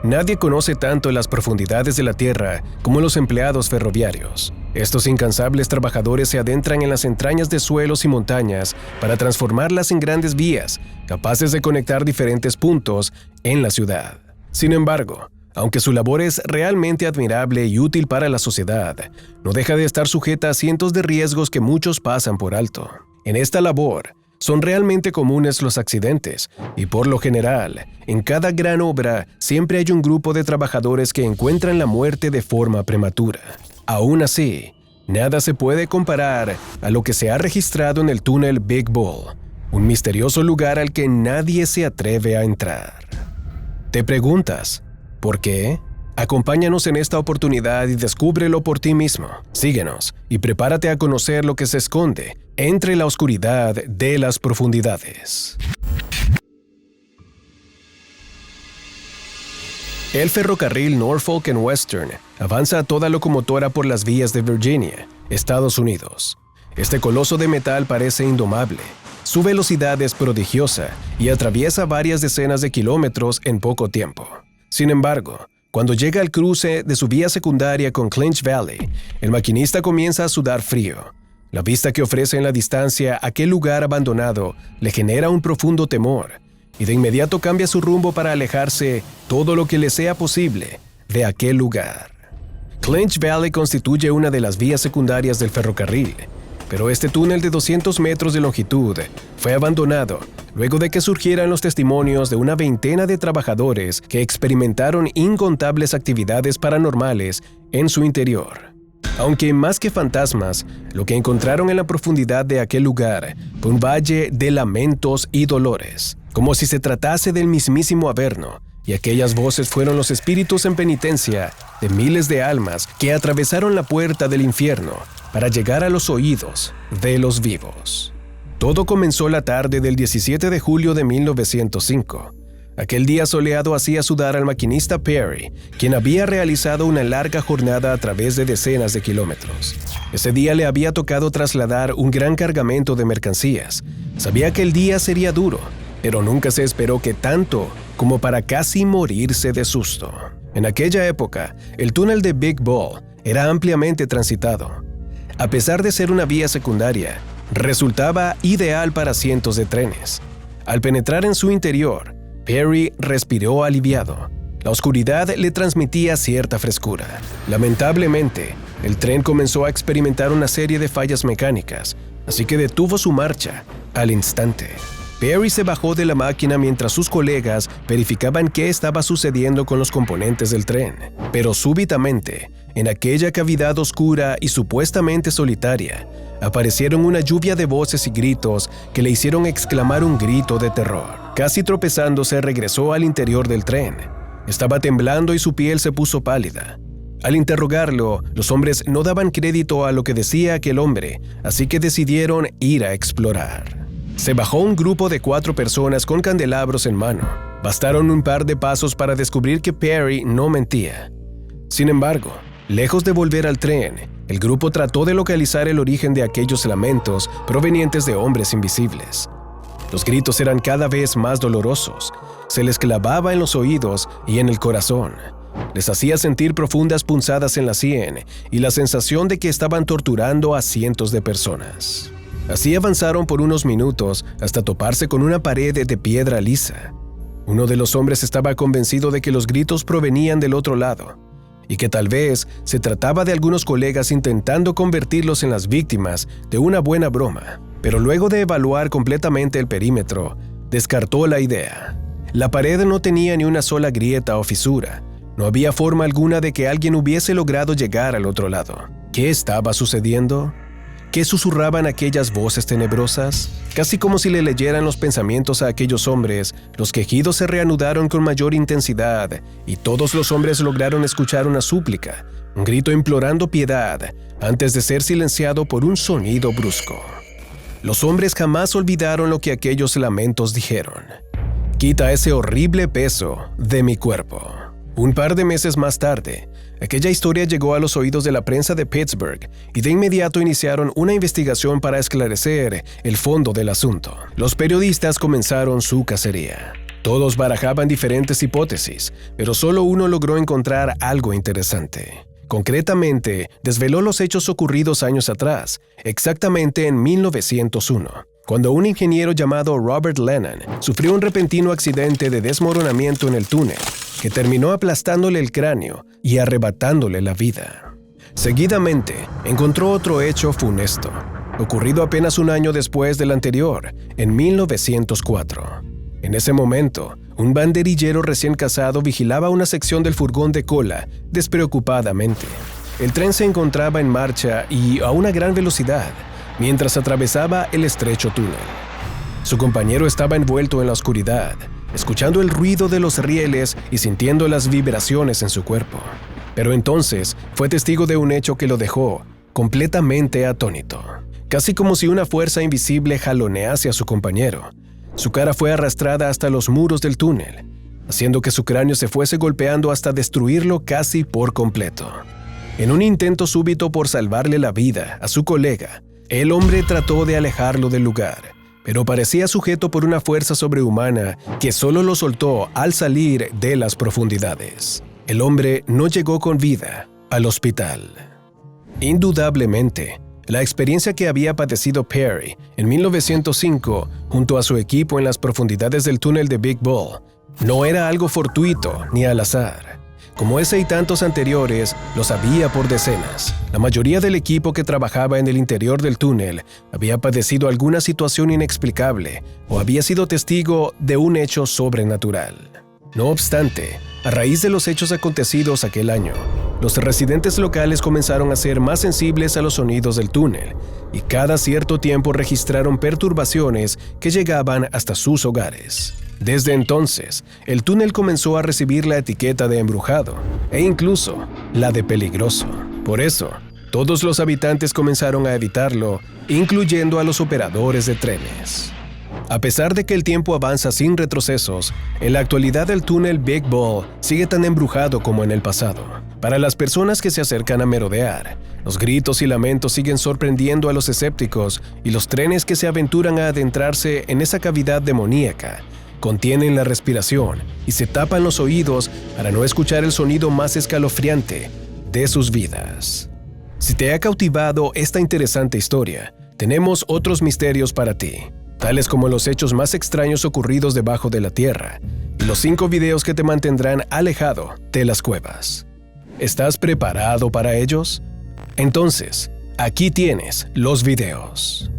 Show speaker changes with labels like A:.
A: Nadie conoce tanto las profundidades de la Tierra como los empleados ferroviarios. Estos incansables trabajadores se adentran en las entrañas de suelos y montañas para transformarlas en grandes vías, capaces de conectar diferentes puntos en la ciudad. Sin embargo, aunque su labor es realmente admirable y útil para la sociedad, no deja de estar sujeta a cientos de riesgos que muchos pasan por alto. En esta labor, son realmente comunes los accidentes y por lo general, en cada gran obra siempre hay un grupo de trabajadores que encuentran la muerte de forma prematura. Aún así, nada se puede comparar a lo que se ha registrado en el túnel Big Bull, un misterioso lugar al que nadie se atreve a entrar. ¿Te preguntas por qué? Acompáñanos en esta oportunidad y descúbrelo por ti mismo. Síguenos y prepárate a conocer lo que se esconde entre la oscuridad de las profundidades. El ferrocarril Norfolk and Western avanza a toda locomotora por las vías de Virginia, Estados Unidos. Este coloso de metal parece indomable. Su velocidad es prodigiosa y atraviesa varias decenas de kilómetros en poco tiempo. Sin embargo, cuando llega al cruce de su vía secundaria con Clinch Valley, el maquinista comienza a sudar frío. La vista que ofrece en la distancia aquel lugar abandonado le genera un profundo temor, y de inmediato cambia su rumbo para alejarse todo lo que le sea posible de aquel lugar. Clinch Valley constituye una de las vías secundarias del ferrocarril, pero este túnel de 200 metros de longitud fue abandonado luego de que surgieran los testimonios de una veintena de trabajadores que experimentaron incontables actividades paranormales en su interior. Aunque más que fantasmas, lo que encontraron en la profundidad de aquel lugar fue un valle de lamentos y dolores, como si se tratase del mismísimo Averno, y aquellas voces fueron los espíritus en penitencia de miles de almas que atravesaron la puerta del infierno para llegar a los oídos de los vivos. Todo comenzó la tarde del 17 de julio de 1905. Aquel día soleado hacía sudar al maquinista Perry, quien había realizado una larga jornada a través de decenas de kilómetros. Ese día le había tocado trasladar un gran cargamento de mercancías. Sabía que el día sería duro, pero nunca se esperó que tanto como para casi morirse de susto. En aquella época, el túnel de Big Bull era ampliamente transitado. A pesar de ser una vía secundaria, resultaba ideal para cientos de trenes. Al penetrar en su interior, Perry respiró aliviado. La oscuridad le transmitía cierta frescura. Lamentablemente, el tren comenzó a experimentar una serie de fallas mecánicas, así que detuvo su marcha al instante. Perry se bajó de la máquina mientras sus colegas verificaban qué estaba sucediendo con los componentes del tren. Pero súbitamente, en aquella cavidad oscura y supuestamente solitaria, aparecieron una lluvia de voces y gritos que le hicieron exclamar un grito de terror. Casi tropezándose, regresó al interior del tren. Estaba temblando y su piel se puso pálida. Al interrogarlo, los hombres no daban crédito a lo que decía aquel hombre, así que decidieron ir a explorar. Se bajó un grupo de 4 personas con candelabros en mano. Bastaron un par de pasos para descubrir que Perry no mentía. Sin embargo, lejos de volver al tren, el grupo trató de localizar el origen de aquellos lamentos provenientes de hombres invisibles. Los gritos eran cada vez más dolorosos. Se les clavaba en los oídos y en el corazón. Les hacía sentir profundas punzadas en la sien y la sensación de que estaban torturando a cientos de personas. Así avanzaron por unos minutos hasta toparse con una pared de piedra lisa. Uno de los hombres estaba convencido de que los gritos provenían del otro lado y que tal vez se trataba de algunos colegas intentando convertirlos en las víctimas de una buena broma. Pero luego de evaluar completamente el perímetro, descartó la idea. La pared no tenía ni una sola grieta o fisura. No había forma alguna de que alguien hubiese logrado llegar al otro lado. ¿Qué estaba sucediendo? ¿Qué susurraban aquellas voces tenebrosas? Casi como si le leyeran los pensamientos a aquellos hombres, los quejidos se reanudaron con mayor intensidad y todos los hombres lograron escuchar una súplica, un grito implorando piedad, antes de ser silenciado por un sonido brusco. Los hombres jamás olvidaron lo que aquellos lamentos dijeron. «Quita ese horrible peso de mi cuerpo». Un par de meses más tarde, aquella historia llegó a los oídos de la prensa de Pittsburgh y de inmediato iniciaron una investigación para esclarecer el fondo del asunto. Los periodistas comenzaron su cacería. Todos barajaban diferentes hipótesis, pero solo uno logró encontrar algo interesante. Concretamente, desveló los hechos ocurridos años atrás, exactamente en 1901, cuando un ingeniero llamado Robert Lennon sufrió un repentino accidente de desmoronamiento en el túnel, que terminó aplastándole el cráneo y arrebatándole la vida. Seguidamente, encontró otro hecho funesto, ocurrido apenas un año después del anterior, en 1904. En ese momento, un banderillero recién casado vigilaba una sección del furgón de cola despreocupadamente. El tren se encontraba en marcha y a una gran velocidad, mientras atravesaba el estrecho túnel. Su compañero estaba envuelto en la oscuridad, escuchando el ruido de los rieles y sintiendo las vibraciones en su cuerpo. Pero entonces fue testigo de un hecho que lo dejó completamente atónito. Casi como si una fuerza invisible jalonease a su compañero. Su cara fue arrastrada hasta los muros del túnel, haciendo que su cráneo se fuese golpeando hasta destruirlo casi por completo. En un intento súbito por salvarle la vida a su colega, el hombre trató de alejarlo del lugar, pero parecía sujeto por una fuerza sobrehumana que solo lo soltó al salir de las profundidades. El hombre no llegó con vida al hospital. Indudablemente, la experiencia que había padecido Perry en 1905 junto a su equipo en las profundidades del túnel de Big Bull no era algo fortuito ni al azar. Como ese y tantos anteriores, los había por decenas. La mayoría del equipo que trabajaba en el interior del túnel había padecido alguna situación inexplicable o había sido testigo de un hecho sobrenatural. No obstante, a raíz de los hechos acontecidos aquel año, los residentes locales comenzaron a ser más sensibles a los sonidos del túnel y cada cierto tiempo registraron perturbaciones que llegaban hasta sus hogares. Desde entonces, el túnel comenzó a recibir la etiqueta de embrujado e incluso la de peligroso. Por eso, todos los habitantes comenzaron a evitarlo, incluyendo a los operadores de trenes. A pesar de que el tiempo avanza sin retrocesos, en la actualidad el túnel Big Bull sigue tan embrujado como en el pasado. Para las personas que se acercan a merodear, los gritos y lamentos siguen sorprendiendo a los escépticos y los trenes que se aventuran a adentrarse en esa cavidad demoníaca contienen la respiración y se tapan los oídos para no escuchar el sonido más escalofriante de sus vidas. Si te ha cautivado esta interesante historia, tenemos otros misterios para ti, tales como los hechos más extraños ocurridos debajo de la tierra y los 5 videos que te mantendrán alejado de las cuevas. ¿Estás preparado para ellos? Entonces, aquí tienes los videos.